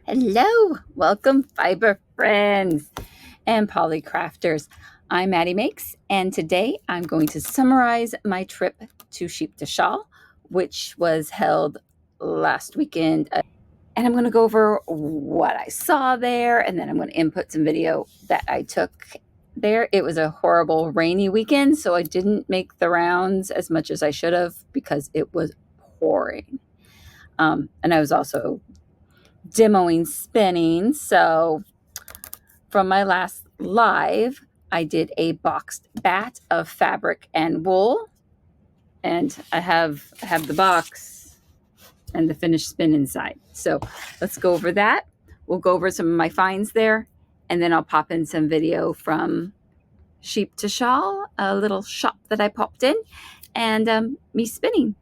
Hello, welcome fiber friends and polycrafters. I'm Maddie Makes, and today I'm going to summarize my trip to Sheep to Shawl, which was held last weekend. And I'm going to go over what I saw there, and then I'm going to input some video that I took there. It was a horrible rainy weekend, so I didn't make the rounds as much as I should have because it was pouring. And I was also demoing spinning. So from my last live, I did a boxed bat of fabric and wool, and I have the box and the finished spin inside. So let's go over that. We'll go over some of my finds there, and then I'll pop in some video from Sheep to Shawl, a little shop that I popped in, and me spinning.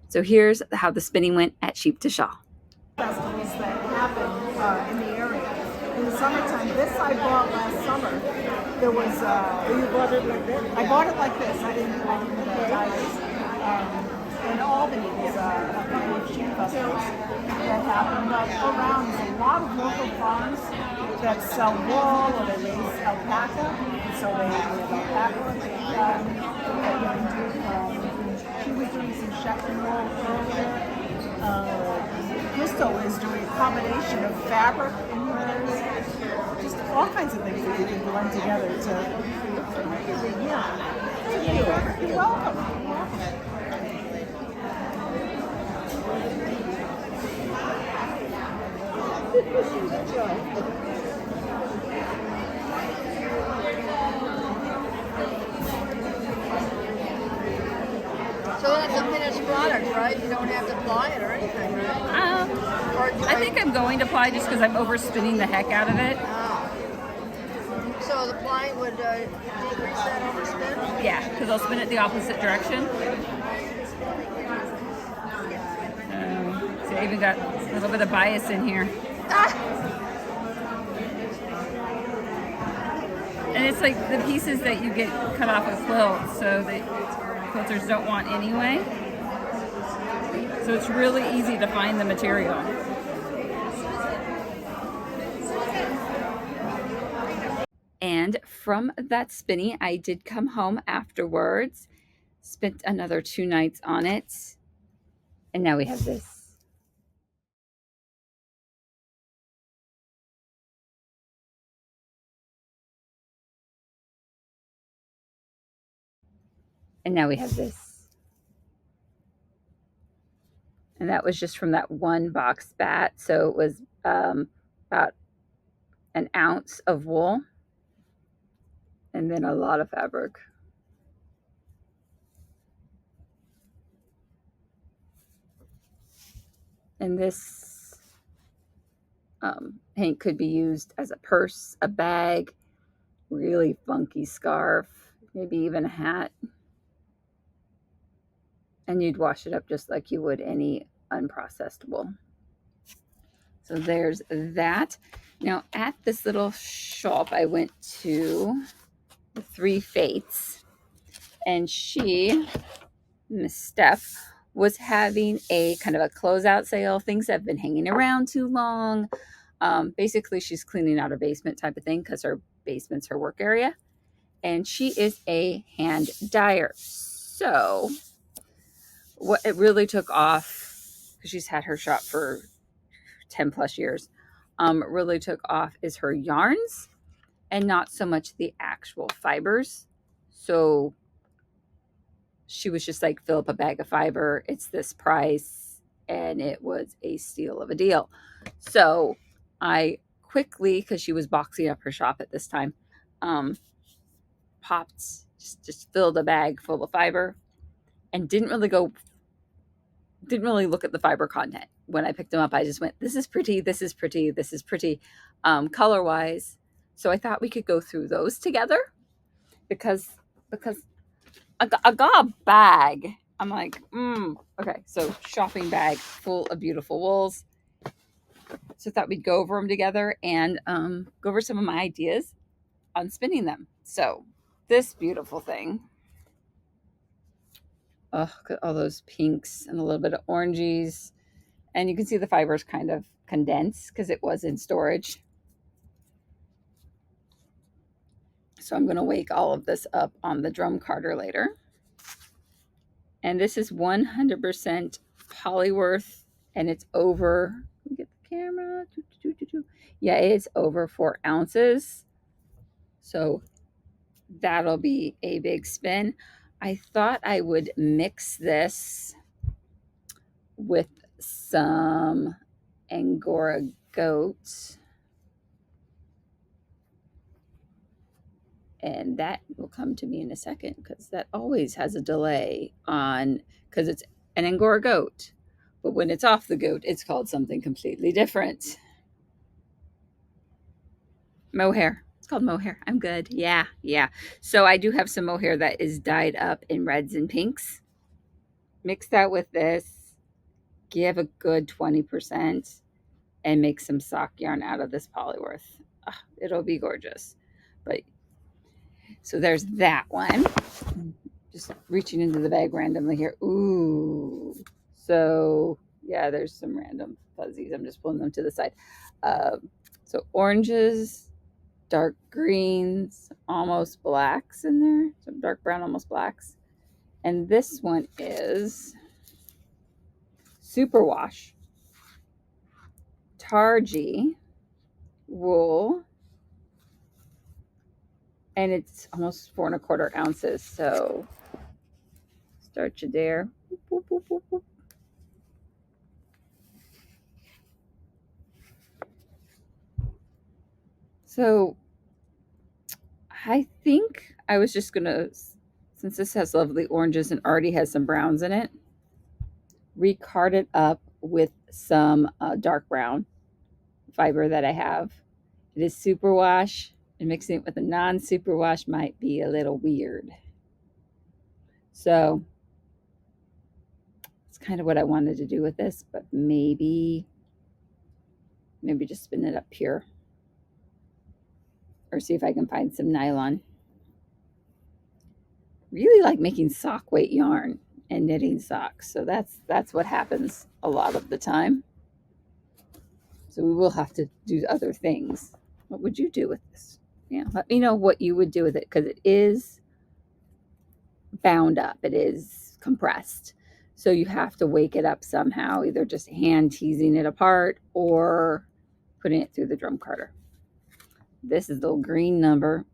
So here's how the spinning went at Sheep to Shawl. Festivals that happen in the area. In the summertime, this I bought last summer. There was. You bought it like this? I bought it like this. I didn't dye this. In Albany, there's a couple of sheep festivals that happen around. There's a lot of local farms that sell wool or they raise alpaca, and so they have alpaca that you can do. She was doing some Shetland wool earlier. Crystal is doing a combination of fabric in hers, just all kinds of things that you can blend together to. Yeah. Thank you. You're welcome. So that's a finished product, right? You don't have to apply it or anything, right? I think I'm going to apply just because I'm overspinning the heck out of it. So the applying would decrease that overspin? Yeah, because I'll spin it the opposite direction. So I even got a little bit of bias in here. And it's like the pieces that you get cut off of quilts, so the quilters don't want anyway. So it's really easy to find the material. And from that spinning, I did come home afterwards, spent another 2 nights on it, and now we have this. And now we have this. And that was just from that one box bat. So it was about an ounce of wool and then a lot of fabric. And this hank could be used as a purse, a bag, really funky scarf, maybe even a hat. And you'd wash it up just like you would any unprocessed wool. So there's that. Now at this little shop, I went to the Three Fates, and Miss Steph, was having a kind of a closeout sale. Things have been hanging around too long. Basically, she's cleaning out her basement type of thing because her basement's her work area. And she is a hand dyer. So what it really took off, because she's had her shop for 10 plus years, really took off is her yarns and not so much the actual fibers. So she was just like, fill up a bag of fiber. It's this price. And it was a steal of a deal. So I quickly, because she was boxing up her shop at this time, popped, just filled a bag full of fiber and didn't really look at the fiber content. When I picked them up, I just went, this is pretty, this is pretty, this is pretty, color wise. So I thought we could go through those together because I got a bag. I'm like, okay. So shopping bag full of beautiful wools. So I thought we'd go over them together and go over some of my ideas on spinning them. So this beautiful thing. Oh, all those pinks and a little bit of oranges. And you can see the fibers kind of condensed because it was in storage. So I'm going to wake all of this up on the drum carder later. And this is 100% Polyworth, and it's over, let me get the camera. Yeah, it's over 4 ounces. So that'll be a big spin. I thought I would mix this with some Angora goat. And that will come to me in a second because that always has a delay on, because it's an Angora goat. But when it's off the goat, it's called something completely different. Mohair. It's called mohair. I'm good. Yeah. So I do have some mohair that is dyed up in reds and pinks. Mix that with this. Give a good 20% and make some sock yarn out of this Polyworth. Oh, it'll be gorgeous. But so there's that one. Just reaching into the bag randomly here. Ooh. So yeah, there's some random fuzzies. I'm just pulling them to the side. So oranges, dark greens, almost blacks in there. Some dark brown, almost blacks. And this one is superwash, targy wool, and it's almost 4 1/4 ounces. So start you there. Boop, boop, boop, boop. So I think I was just gonna, since this has lovely oranges and already has some browns in it, recard it up with some dark brown fiber that I have. It is superwash, and mixing it with a non-superwash might be a little weird. So it's kind of what I wanted to do with this, but maybe just spin it up pure or see if I can find some nylon. Really like making sock weight yarn and knitting socks. So that's what happens a lot of the time. So we will have to do other things. What would you do with this? Yeah, let me know what you would do with it because it is bound up. It is compressed. So you have to wake it up somehow, either just hand teasing it apart or putting it through the drum carder. This is the little green number.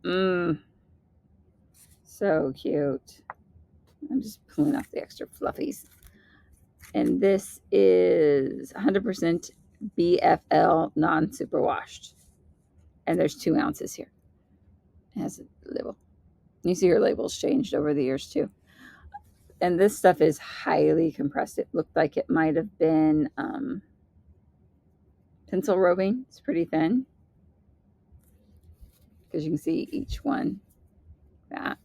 So cute. I'm just pulling off the extra fluffies. And this is 100% BFL non-superwashed. And there's 2 ounces here. It has a label. You see her labels changed over the years too. And this stuff is highly compressed. It looked like it might have been pencil roving. It's pretty thin. Because you can see each one. That.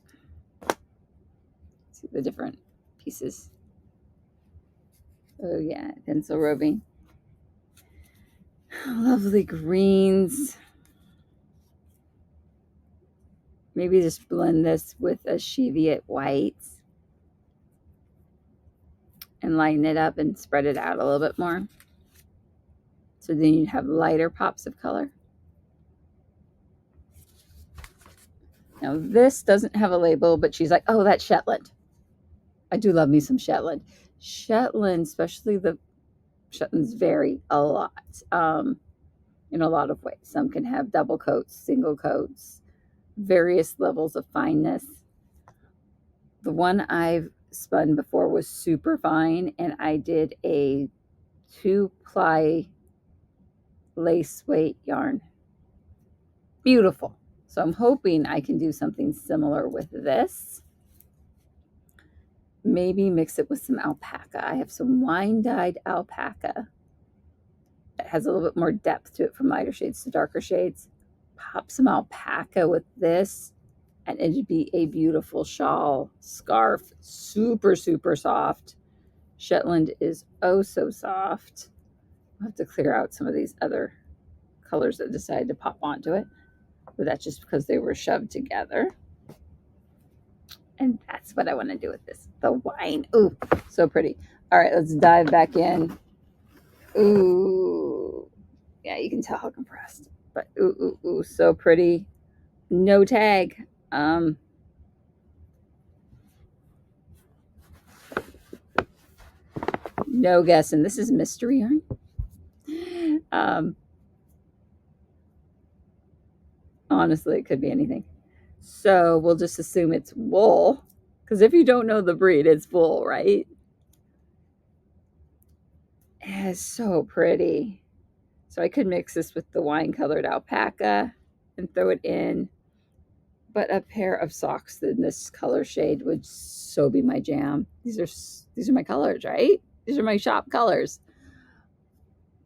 See the different pieces. Oh yeah, pencil roving. Lovely greens. Maybe just blend this with a Cheviot white and lighten it up and spread it out a little bit more. So then you'd have lighter pops of color. Now this doesn't have a label, but she's like, oh, that's Shetland. I do love me some Shetland. Shetland, especially the Shetlands vary a lot in a lot of ways. Some can have double coats, single coats, various levels of fineness. The one I've spun before was super fine, and I did a 2-ply lace weight yarn. Beautiful. So I'm hoping I can do something similar with this. Maybe mix it with some alpaca. I have some wine dyed alpaca that has a little bit more depth to it from lighter shades to darker shades. Pop some alpaca with this, and it'd be a beautiful shawl, scarf, super, super soft. Shetland is oh so soft. I'll have to clear out some of these other colors that decided to pop onto it, but that's just because they were shoved together. And that's what I want to do with this. The wine. Ooh, so pretty. All right, let's dive back in. Ooh. Yeah, you can tell how compressed. But ooh, so pretty. No tag. No guessing. This is mystery yarn. Honestly, it could be anything. So we'll just assume it's wool, because if you don't know the breed, it's wool, right? It's so pretty. So I could mix this with the wine-colored alpaca and throw it in. But a pair of socks in this color shade would so be my jam. These are my colors, right? These are my shop colors.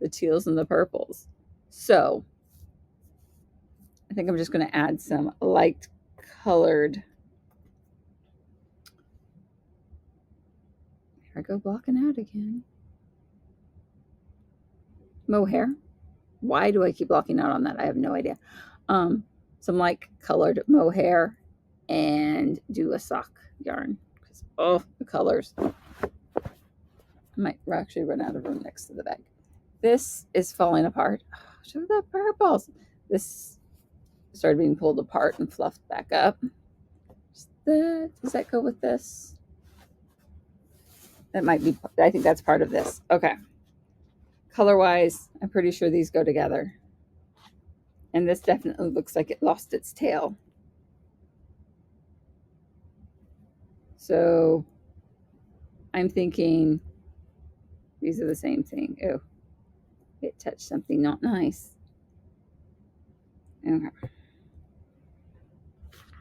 The teals and the purples. So I think I'm just going to add some light colored. Here I go blocking out again. Mohair. Why do I keep blocking out on that? I have no idea. Some light colored mohair and do a sock yarn. Oh, the colors. I might actually run out of room next to the bag. This is falling apart. Oh, show the purples. This started being pulled apart and fluffed back up. Does that go with this? That might be, I think that's part of this. Okay. Color-wise, I'm pretty sure these go together. And this definitely looks like it lost its tail. So I'm thinking these are the same thing. Oh, it touched something not nice. Okay.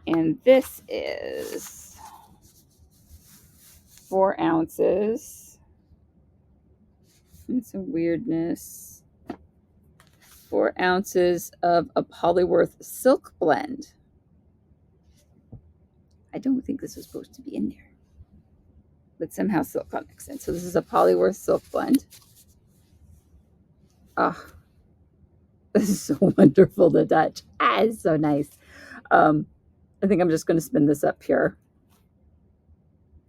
And this is 4 ounces. And some weirdness. 4 ounces of a Polyworth silk blend. I don't think this was supposed to be in there, but somehow silk got mixed in. So this is a Polyworth silk blend. Oh, this is so wonderful to touch. It's so nice. I think I'm just going to spin this up here.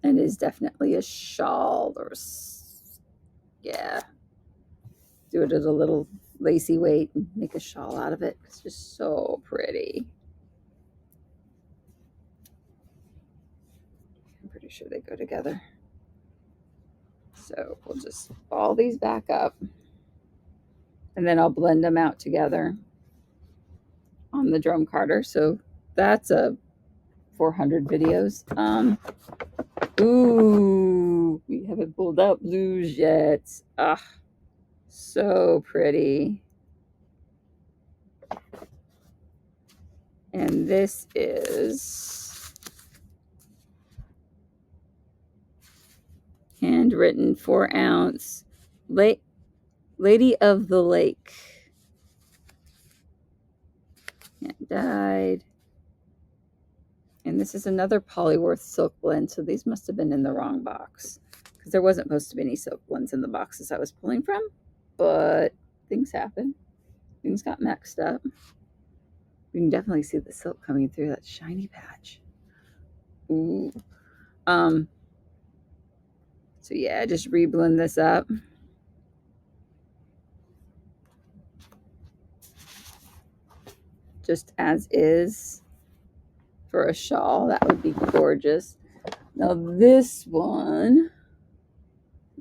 And it is definitely a shawl, or yeah. Do it at a little lacy weight and make a shawl out of it. It's just so pretty. I'm pretty sure they go together. So we'll just ball these back up, and then I'll blend them out together on the drum carder. So that's a 400 videos. Ooh, we haven't pulled out blues yet. Ah, so pretty. And this is handwritten 4 ounce Lady of the Lake. And dyed. And this is another Polyworth silk blend. So these must have been in the wrong box, because there wasn't supposed to be any silk blends in the boxes I was pulling from. But things happen. Things got mixed up. You can definitely see the silk coming through that shiny patch. Ooh. So yeah, just reblend this up. Just as is for a shawl. That would be gorgeous. Now this one,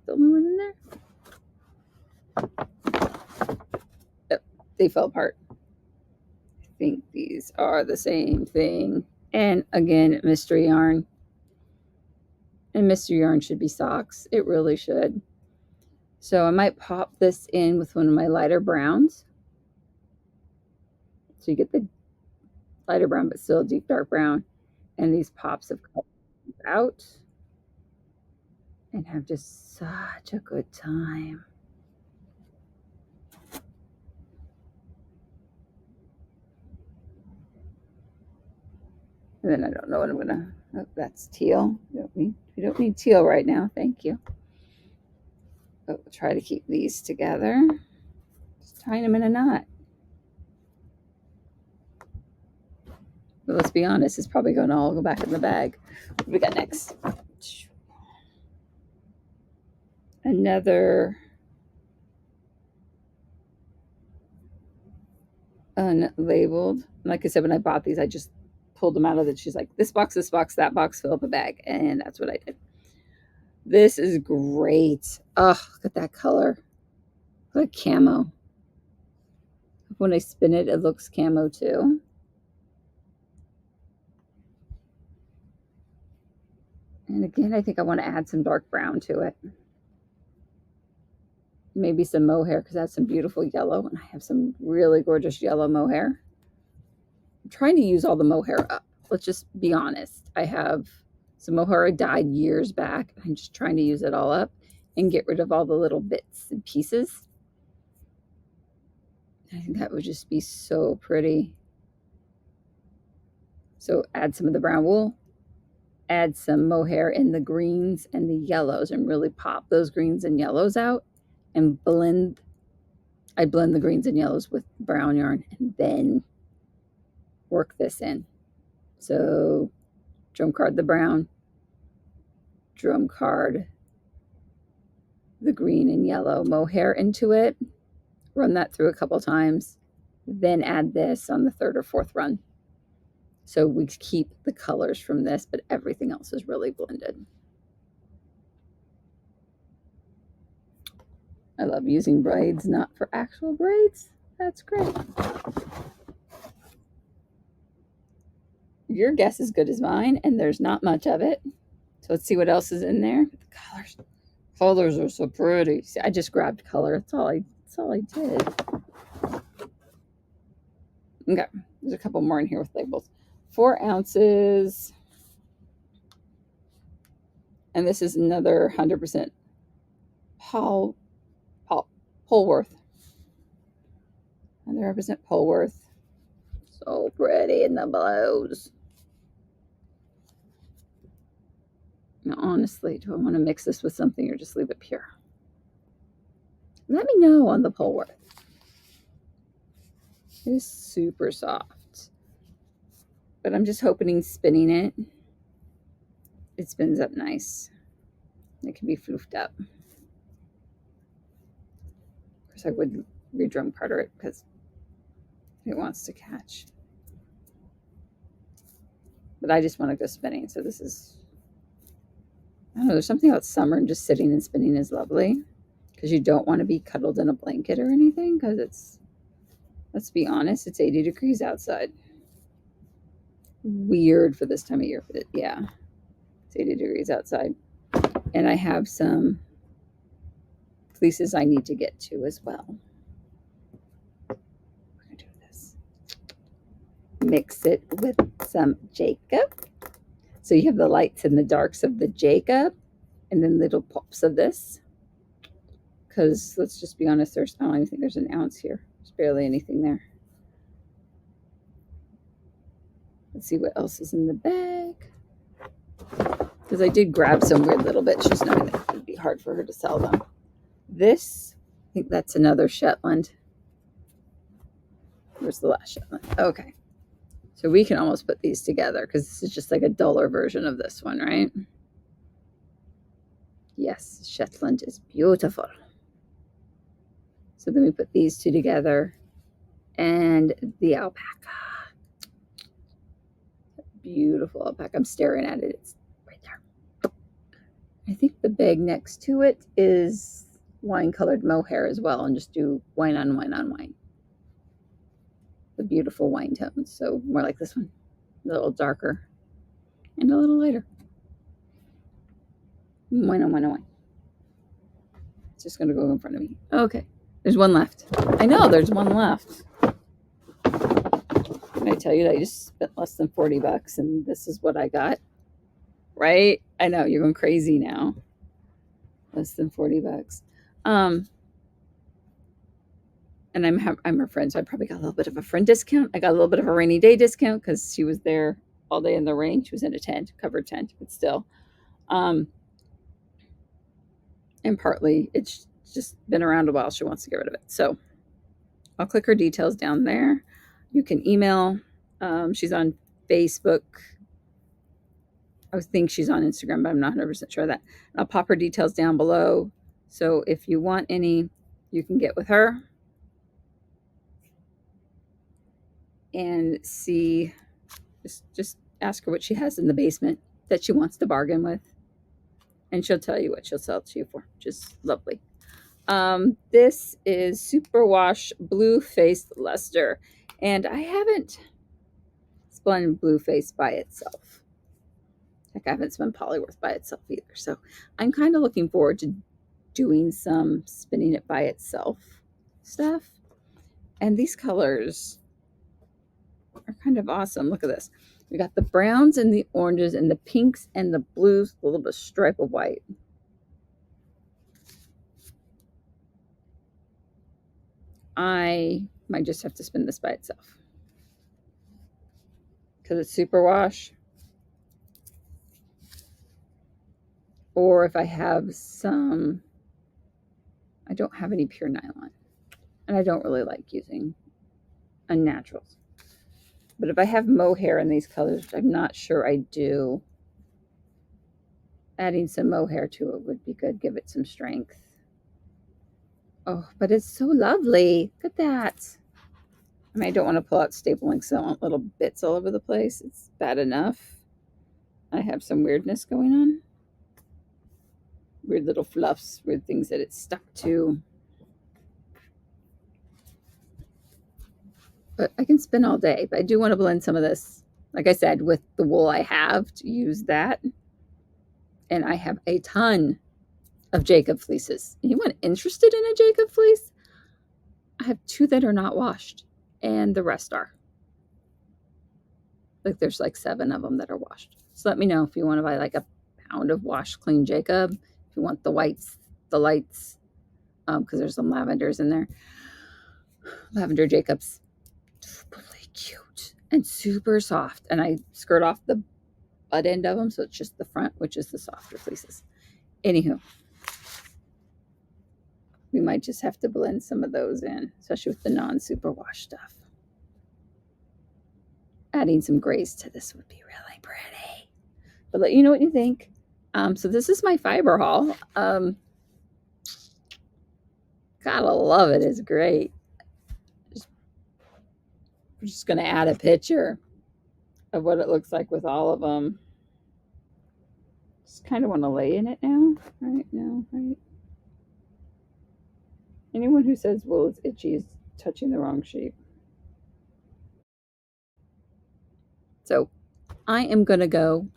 the only one in there? Oh, they fell apart. I think these are the same thing. And again, mystery yarn. And mystery yarn should be socks. It really should. So I might pop this in with one of my lighter browns. So you get the lighter brown, but still deep dark brown. And these pops of color out. And have just such a good time. And then I don't know what I'm gonna. Oh, that's teal. We don't need teal right now. Thank you. But we'll try to keep these together. Just tying them in a knot. But let's be honest, it's probably going to all go back in the bag. What do we got next? Another unlabeled. Like I said, when I bought these, I just pulled them out of it. She's like, this box, that box, fill up a bag. And that's what I did. This is great. Oh, look at that color. Look at camo. When I spin it, it looks camo too. And again, I think I want to add some dark brown to it. Maybe some mohair because I have some beautiful yellow and I have some really gorgeous yellow mohair. I'm trying to use all the mohair up. Let's just be honest. I have some mohair I dyed years back. I'm just trying to use it all up and get rid of all the little bits and pieces. I think that would just be so pretty. So add some of the brown wool, add some mohair in the greens and the yellows and really pop those greens and yellows out and blend. I blend the greens and yellows with brown yarn and then work this in. So drum card the brown, drum card the green and yellow mohair into it, run that through a couple times, then add this on the third or fourth run. So we keep the colors from this, but everything else is really blended. I love using braids, not for actual braids. That's great. Your guess is good as mine, and there's not much of it. So let's see what else is in there. The colors. Colors are so pretty. See, I just grabbed color. That's all I did. Okay. There's a couple more in here with labels. 4 ounces. And this is another 100% Polworth. 100% Polworth. So pretty in the blues. Now, honestly, do I want to mix this with something or just leave it pure? Let me know on the Polworth. It is super soft. But I'm just hoping spinning it, it spins up nice. It can be floofed up. Of course, I would re-drum carder it because it wants to catch. But I just want to go spinning. So this is, I don't know, there's something about summer and just sitting and spinning is lovely because you don't want to be cuddled in a blanket or anything because it's, let's be honest, it's 80 degrees outside. Weird for this time of year. But yeah, it's 80 degrees outside. And I have some fleeces I need to get to as well. We're going to do this. Mix it with some Jacob. So you have the lights and the darks of the Jacob and then little pops of this. Because let's just be honest, I don't even think there's an ounce here. There's barely anything there. Let's see what else is in the bag. Because I did grab some weird little bits, just knowing that it would be hard for her to sell them. This, I think that's another Shetland. Where's the last Shetland? Okay. So we can almost put these together because this is just like a duller version of this one, right? Yes, Shetland is beautiful. So then we put these two together and the alpaca. Beautiful alpaca. I'm staring at it. It's right there. I think the bag next to it is wine colored mohair as well, and just do wine on wine on wine. The beautiful wine tones. So more like this one, a little darker and a little lighter. Wine on wine on wine. It's just going to go in front of me. Okay, there's one left. I know there's one left. Can I tell you that I just spent less than $40 and this is what I got? Right? I know you're going crazy now. Less than $40. And I'm her friend, so I probably got a little bit of a friend discount. I got a little bit of a rainy day discount because she was there all day in the rain. She was in a tent, covered tent, but still. And partly it's just been around a while. She wants to get rid of it. So I'll click her details down there. You can email. She's on Facebook. I think she's on Instagram, but I'm not 100% sure of that. I'll pop her details down below. So if you want any, you can get with her and see, just ask her what she has in the basement that she wants to bargain with. And she'll tell you what she'll sell it to you for. Just lovely. This is Superwash Blue Faced Luster. And I haven't spun Blue Face by itself. Heck, I haven't spun Polyworth by itself either. So I'm kind of looking forward to doing some spinning it by itself stuff. And these colors are kind of awesome. Look at this. We got the browns and the oranges and the pinks and the blues, a little bit of stripe of white. I might just have to spin this by itself because it's superwash. Or if I have some, I don't have any pure nylon. And I don't really like using unnaturals. But if I have mohair in these colors, which I'm not sure I do, adding some mohair to it would be good. Give it some strength. Oh, but it's so lovely. Look at that. I mean, I don't want to pull out stapling because I don't want little bits all over the place. It's bad enough. I have some weirdness going on. Weird little fluffs, weird things that it's stuck to. But I can spin all day. But I do want to blend some of this, like I said, with the wool I have to use that. And I have a ton of Jacob fleeces. Anyone interested in a Jacob fleece? I have 2 that are not washed, and the rest are. Like there's like 7 of them that are washed. So let me know if you want to buy like a pound of washed clean Jacob. If you want the whites, the lights, because there's some lavenders in there. Lavender Jacobs. Really cute and super soft. And I skirt off the butt end of them, so it's just the front, which is the softer fleeces. Anywho, we might just have to blend some of those in, especially with the non-superwash stuff. Adding some grays to this would be really pretty. But let you know what you think. So this is my fiber haul. Gotta love it. It's great. I'm just going to add a picture of what it looks like with all of them. Just kind of want to lay in it now. Right now, right? Anyone who says, well, it's itchy is touching the wrong shape. So I am going to go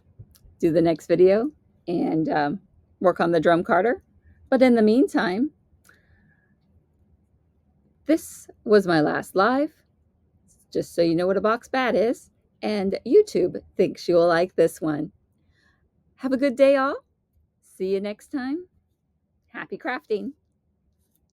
do the next video and work on the drum carder. But in the meantime, this was my last live, just so you know what a box bat is. And YouTube thinks you will like this one. Have a good day, all. See you next time. Happy crafting.